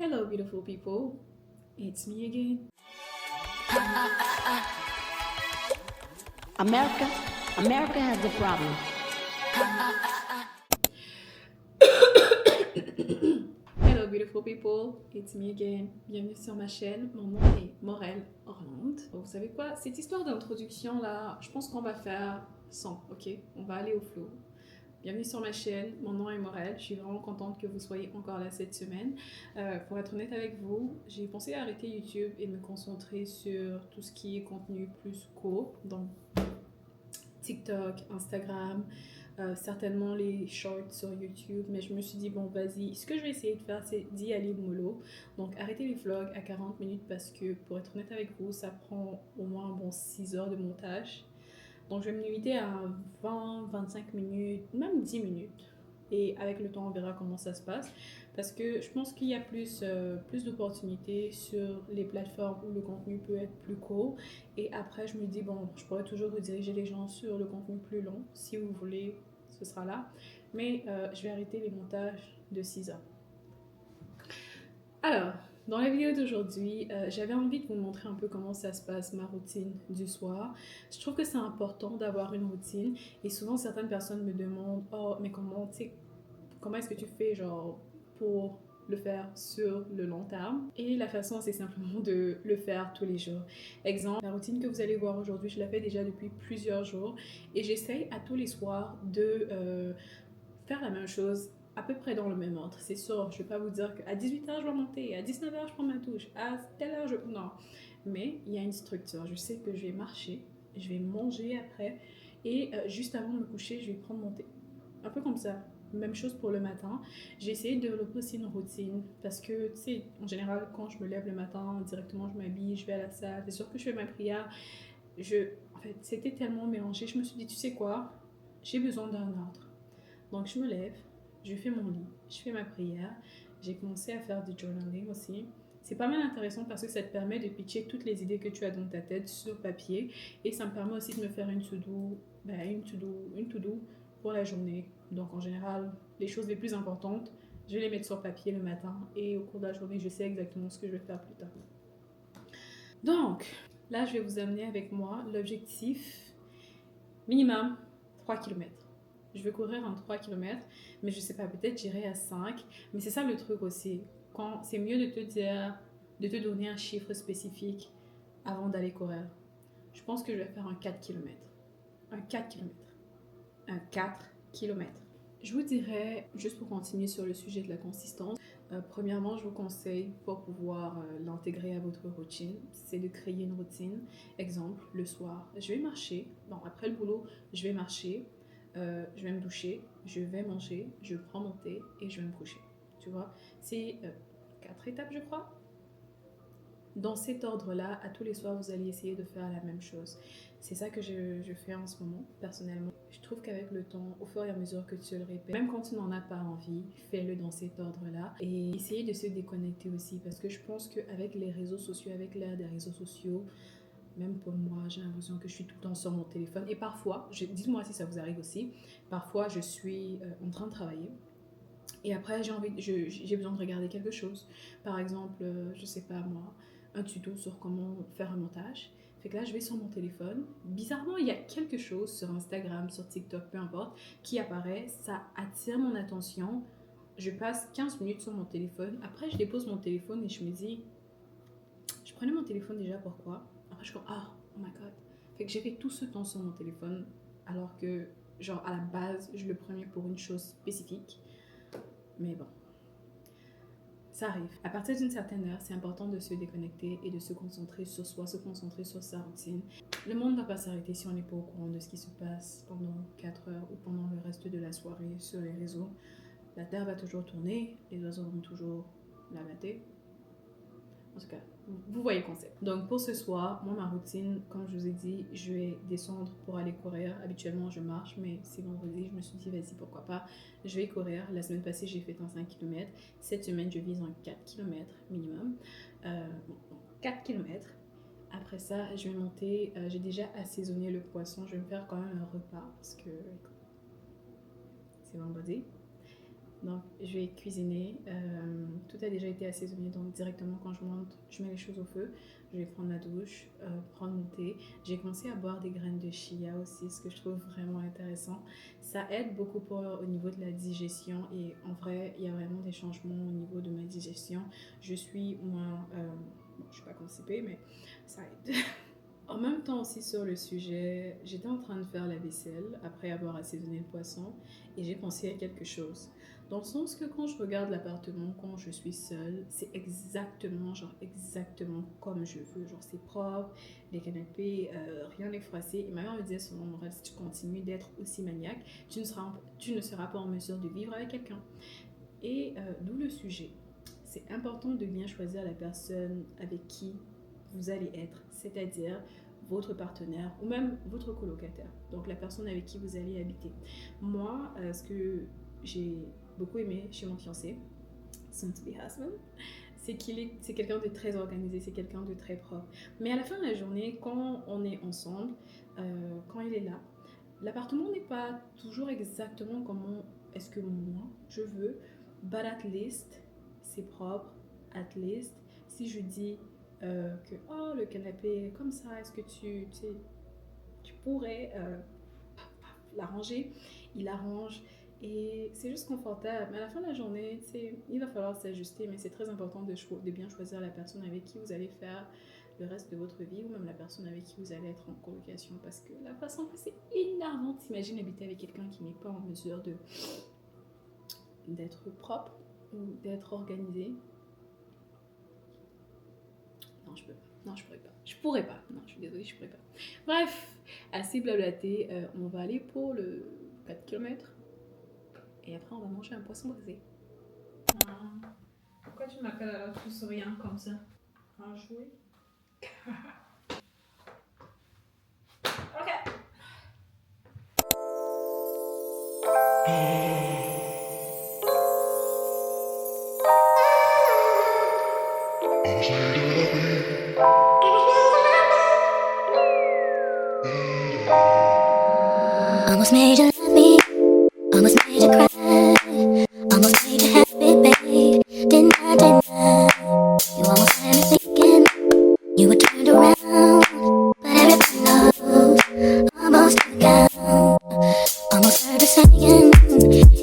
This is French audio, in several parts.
Hello, beautiful people. It's me again. America, America has a problem. Hello, beautiful people. It's me again. Bienvenue sur ma chaîne. Mon nom est Morel Orlande. Vous savez quoi? Cette histoire d'introduction là, je pense qu'on va faire sans, ok? On va aller au flow. Bienvenue sur ma chaîne, mon nom est Morel, je suis vraiment contente que vous soyez encore là cette semaine. Pour être honnête avec vous, j'ai pensé à arrêter YouTube et me concentrer sur tout ce qui est contenu plus court, donc TikTok, Instagram, certainement les shorts sur YouTube, mais je me suis dit bon vas-y, ce que je vais essayer de faire c'est d'y aller mollo, donc arrêter les vlogs à 40 minutes parce que pour être honnête avec vous, ça prend au moins un bon 6 heures de montage. Donc, je vais me limiter à 20, 25 minutes, même 10 minutes. Et avec le temps, on verra comment ça se passe. Parce que je pense qu'il y a plus d'opportunités sur les plateformes où le contenu peut être plus court. Et après, je me dis, bon, je pourrais toujours rediriger les gens sur le contenu plus long. Si vous voulez, ce sera là. Mais je vais arrêter les montages de 6 heures. Alors, dans la vidéo d'aujourd'hui, j'avais envie de vous montrer un peu comment ça se passe, ma routine du soir. Je trouve que c'est important d'avoir une routine et souvent certaines personnes me demandent « Oh, mais comment est-ce que tu fais genre pour le faire sur le long terme ?» Et la façon, c'est simplement de le faire tous les jours. Exemple, la routine que vous allez voir aujourd'hui, je la fais déjà depuis plusieurs jours et j'essaye à tous les soirs de faire la même chose à peu près dans le même ordre. C'est sûr, je ne vais pas vous dire qu'à 18h je vais monter, à 19h je prends ma douche, à telle heure je... Non. Mais il y a une structure. Je sais que je vais marcher, je vais manger après et juste avant de me coucher, je vais prendre mon thé. Un peu comme ça. Même chose pour le matin. J'ai essayé de développer aussi une routine parce que, tu sais, en général, quand je me lève le matin, directement je m'habille, je vais à la salle, c'est sûr que je fais ma prière. En fait, c'était tellement mélangé. Je me suis dit, tu sais quoi, j'ai besoin d'un ordre. Donc je me lève, je fais mon lit, je fais ma prière. J'ai commencé à faire du journaling aussi. C'est pas mal intéressant parce que ça te permet de pitcher toutes les idées que tu as dans ta tête sur papier et ça me permet aussi de me faire une to-do pour la journée. Donc en général, les choses les plus importantes, je vais les mettre sur papier le matin et au cours de la journée, je sais exactement ce que je vais faire plus tard. Donc, là, je vais vous amener avec moi l'objectif minimum 3 km. Je vais courir en 3 km, mais je sais pas, peut-être j'irai à 5. Mais c'est ça le truc aussi. Quand c'est mieux de te dire, de te donner un chiffre spécifique avant d'aller courir. Je pense que je vais faire un 4 km. Un 4 km. Un 4 km. Je vous dirais, juste pour continuer sur le sujet de la consistance, premièrement, je vous conseille pour pouvoir l'intégrer à votre routine, c'est de créer une routine. Exemple, le soir, je vais marcher. Bon, après le boulot, je vais marcher. Je vais me doucher, je vais manger, je prends mon thé et je vais me coucher. Tu vois, c'est 4 étapes, je crois. Dans cet ordre-là, à tous les soirs, vous allez essayer de faire la même chose. C'est ça que je fais en ce moment, personnellement. Je trouve qu'avec le temps, au fur et à mesure que tu le répètes, même quand tu n'en as pas envie, fais-le dans cet ordre-là. Et essayez de se déconnecter aussi, parce que je pense qu'avec les réseaux sociaux, avec l'ère des réseaux sociaux, même pour moi, j'ai l'impression que je suis tout le temps sur mon téléphone. Et parfois, dites-moi si ça vous arrive aussi, parfois je suis en train de travailler. Et après, j'ai besoin de regarder quelque chose. Par exemple, je sais pas moi, un tuto sur comment faire un montage. Fait que là, je vais sur mon téléphone. Bizarrement, il y a quelque chose sur Instagram, sur TikTok, peu importe, qui apparaît. Ça attire mon attention. Je passe 15 minutes sur mon téléphone. Après, je dépose mon téléphone et je me dis, je prenais mon téléphone déjà, pourquoi? Après, je suis comme, ah, oh my god. Fait que j'ai fait tout ce temps sur mon téléphone, alors que, genre, à la base, je le prenais pour une chose spécifique. Mais bon, ça arrive. À partir d'une certaine heure, c'est important de se déconnecter et de se concentrer sur soi, se concentrer sur sa routine. Le monde ne va pas s'arrêter si on n'est pas au courant de ce qui se passe pendant 4 heures ou pendant le reste de la soirée sur les réseaux. La Terre va toujours tourner, les oiseaux vont toujours la mater. En tout cas, vous voyez le concept. Donc pour ce soir, moi ma routine, comme je vous ai dit, je vais descendre pour aller courir. Habituellement je marche, mais c'est vendredi, je me suis dit vas-y pourquoi pas, je vais courir. La semaine passée j'ai fait un 5 km. Cette semaine je vise un 4 km minimum. 4 km. Après ça, je vais monter, j'ai déjà assaisonné le poisson. Je vais me faire quand même un repas parce que c'est vendredi. Donc, je vais cuisiner. Tout a déjà été assaisonné, donc directement quand je monte, je mets les choses au feu. Je vais prendre ma douche, prendre mon thé. J'ai commencé à boire des graines de chia aussi, ce que je trouve vraiment intéressant. Ça aide beaucoup au niveau de la digestion et en vrai, il y a vraiment des changements au niveau de ma digestion. Je suis moins... bon, je suis pas constipée, mais ça aide. En même temps aussi sur le sujet, j'étais en train de faire la vaisselle après avoir assaisonné le poisson et j'ai pensé à quelque chose. Dans le sens que quand je regarde l'appartement, quand je suis seule, c'est exactement, genre exactement comme je veux. Genre c'est propre, les canapés, rien n'est froissé. Et ma mère me disait souvent, Morel, si tu continues d'être aussi maniaque, tu ne seras pas en mesure de vivre avec quelqu'un. Et d'où le sujet. C'est important de bien choisir la personne avec qui vous allez être, c'est-à-dire votre partenaire ou même votre colocataire, donc la personne avec qui vous allez habiter. Moi, ce que j'ai beaucoup aimé chez mon fiancé, son to be husband, c'est quelqu'un de très organisé, c'est quelqu'un de très propre. Mais à la fin de la journée, quand on est ensemble, quand il est là, l'appartement n'est pas toujours exactement comment est-ce que moi je veux, but at least c'est propre, at least si je dis que oh le canapé est comme ça, est-ce que tu pourrais l'arranger, il arrange et c'est juste confortable. Mais à la fin de la journée, il va falloir s'ajuster, mais c'est très important de bien choisir la personne avec qui vous allez faire le reste de votre vie ou même la personne avec qui vous allez être en colocation parce que la façon que c'est énervant, t'imagines habiter avec quelqu'un qui n'est pas en mesure d'être propre ou d'être organisé. Non, je peux pas. Non, je pourrais pas. Je pourrais pas. Non, je suis désolée, je pourrais pas. Bref, assez blablaté. On va aller pour le 4 km. Et après, on va manger un poisson brisé. Pourquoi tu m'appelles alors tout souriant comme ça? En jouer? Ok. Almost made you love me, almost made you cry, almost made you happy, babe. Didn't I, didn't I? You almost had me thinking you were turned around, but everybody knows, almost to the ground. Almost heard her saying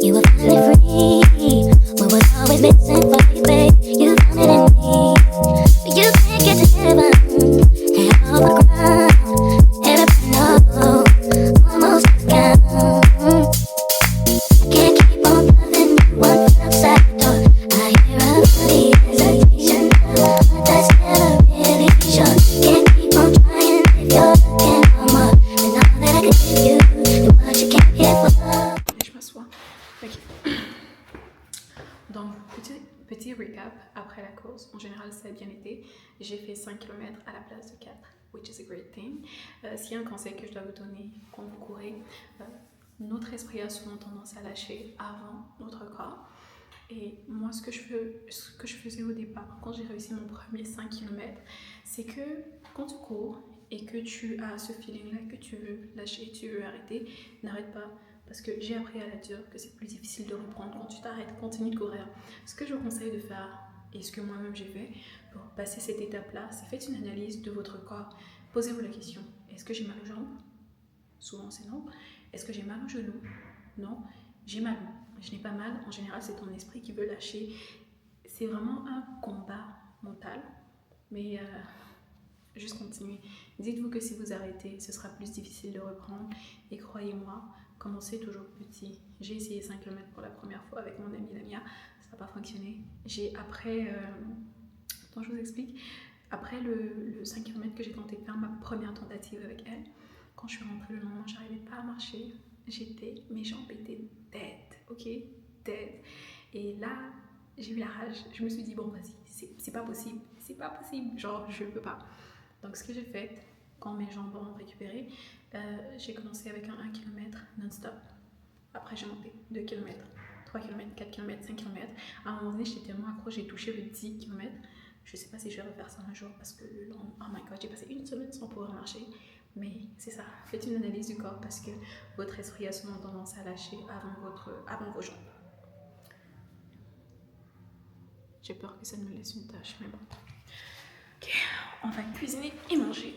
you were finally free. What was always missing for you, babe? You found it in me, but you can't get to heaven, hand off the ground. Everybody knows, almost to the ground. I can't keep on loving you one foot outside the door. I hear a funny hesitation, but that's never really sure. Can't keep on trying if you're looking for more than all that I could give you. And what you came here for. Je m'assois. Ok. Donc, petit recap après la course. En général, ça a bien été. J'ai fait 5 km à la place de 4, which is a great thing. S'il y a un conseil que je dois vous donner quand vous courez, notre esprit a souvent tendance à lâcher avant notre corps. Et moi, ce que je faisais au départ, quand j'ai réussi mon premier 5 km, c'est que quand tu cours et que tu as ce feeling-là que tu veux lâcher, tu veux arrêter, n'arrête pas. Parce que j'ai appris à la dure que c'est plus difficile de reprendre quand tu t'arrêtes, continue de courir. Ce que je vous conseille de faire, et ce que moi-même j'ai fait pour passer cette étape-là, c'est faites une analyse de votre corps. Posez-vous la question, est-ce que j'ai mal aux jambes? Souvent c'est non. Est-ce que j'ai mal aux genoux? Non. J'ai mal. Je n'ai pas mal. En général, c'est ton esprit qui veut lâcher. C'est vraiment un combat mental. Mais juste continuez. Dites-vous que si vous arrêtez, ce sera plus difficile de reprendre. Et croyez-moi, commencez toujours petit. J'ai essayé 5 km pour la première fois avec mon amie Lamia. Ça n'a pas fonctionné. Attends, je vous explique. Après le 5 km que j'ai tenté de faire, ma première tentative avec elle, quand je suis rentrée le lendemain, j'arrivais pas à marcher. Mes jambes étaient dead, ok? Dead. Et là, j'ai eu la rage. Je me suis dit, bon, vas-y, c'est pas possible. C'est pas possible. Genre, je peux pas. Donc, ce que j'ai fait, quand mes jambes ont récupéré, j'ai commencé avec un 1 km non-stop. Après, j'ai monté 2 km, 3 km, 4 km, 5 km. À un moment donné, j'étais tellement accro, j'ai touché le 10 km. Je sais pas si je vais refaire ça un jour parce que le lendemain, oh my god, j'ai passé une semaine sans pouvoir marcher. Mais c'est ça, faites une analyse du corps parce que votre esprit a souvent tendance à lâcher avant vos jambes. J'ai peur que ça me laisse une tache, mais bon. Ok, on va cuisiner et manger.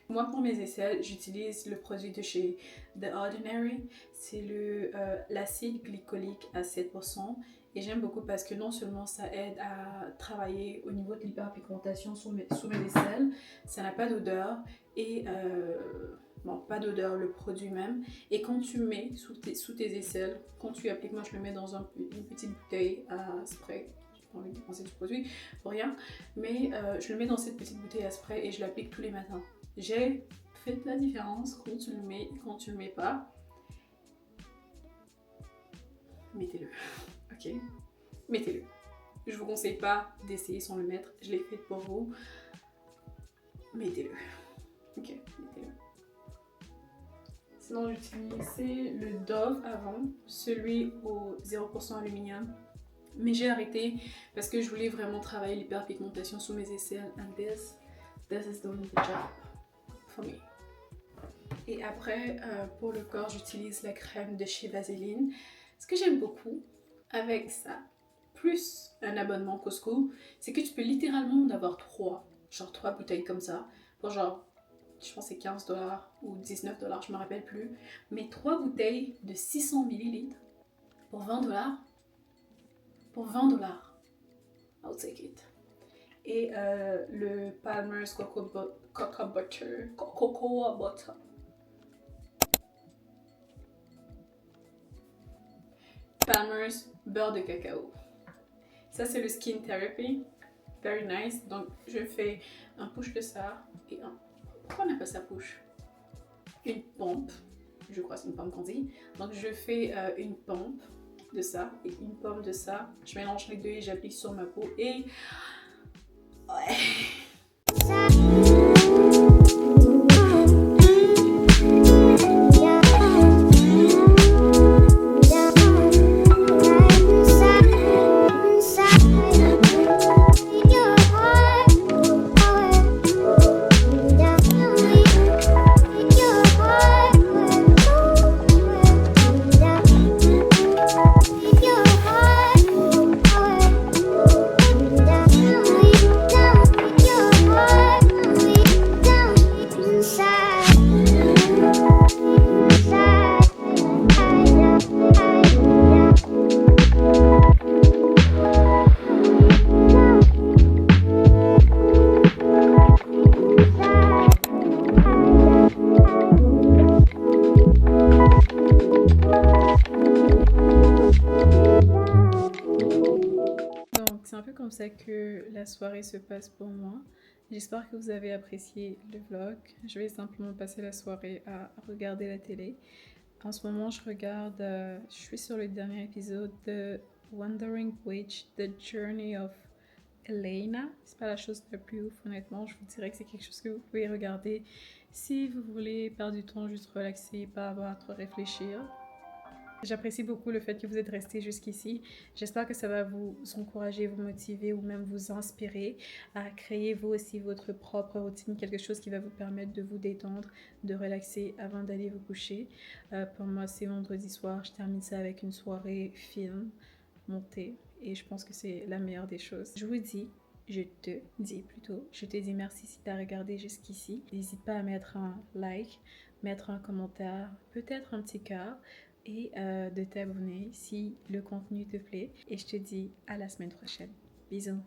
Moi, pour mes aisselles, j'utilise le produit de chez The Ordinary. C'est l'acide glycolique à 7%. Et j'aime beaucoup parce que non seulement ça aide à travailler au niveau de l'hyperpigmentation sous mes aisselles, ça n'a pas d'odeur et bon, pas d'odeur le produit même. Et quand tu mets sous tes aisselles, quand tu appliques, moi je le mets dans une petite bouteille à spray. J'ai pas envie de dépenser du produit pour rien, mais je le mets dans cette petite bouteille à spray et je l'applique tous les matins. J'ai fait la différence quand tu le mets et quand tu le mets pas. Mettez-le, ok? Mettez-le. Je vous conseille pas d'essayer sans le mettre. Je l'ai fait pour vous. Mettez-le, ok? Mettez-le. Sinon, j'utilisais le Dove avant, celui au 0% aluminium. Mais j'ai arrêté parce que je voulais vraiment travailler l'hyperpigmentation sous mes aisselles. And this is doing the job for me. Et après, pour le corps, j'utilise la crème de chez Vaseline. Ce que j'aime beaucoup avec ça, plus un abonnement Costco, c'est que tu peux littéralement en avoir 3 bouteilles comme ça, pour genre, je pense que c'est 15$ ou 19$, je me rappelle plus, mais 3 bouteilles de 600 ml pour 20$. Pour 20$, I'll take it. Et le Palmer's Cocoa Butter. Palmer's beurre de cacao. Ça c'est le Skin Therapy. Very nice. Donc je fais un push de ça et un... Pourquoi on appelle ça push? Une pompe. Je crois que c'est une pompe qu'on dit. Donc je fais une pompe de ça et une pomme de ça. Je mélange les deux et j'applique sur ma peau et... Ouais. la soirée se passe pour moi. J'espère que vous avez apprécié le vlog. Je vais simplement passer la soirée à regarder la télé. En ce moment, je suis sur le dernier épisode de Wandering Witch, The Journey of Elena. C'est pas la chose la plus ouf, honnêtement. Je vous dirais que c'est quelque chose que vous pouvez regarder si vous voulez perdre du temps, juste relaxer, pas avoir à trop réfléchir. J'apprécie beaucoup le fait que vous êtes resté jusqu'ici. J'espère que ça va vous encourager, vous motiver ou même vous inspirer à créer vous aussi votre propre routine, quelque chose qui va vous permettre de vous détendre, de relaxer avant d'aller vous coucher. Pour moi, c'est vendredi soir, je termine ça avec une soirée film, montée, et je pense que c'est la meilleure des choses. Je te dis merci si tu as regardé jusqu'ici. N'hésite pas à mettre un like, mettre un commentaire, peut-être un petit cœur et de t'abonner si le contenu te plaît. Et je te dis à la semaine prochaine. Bisous.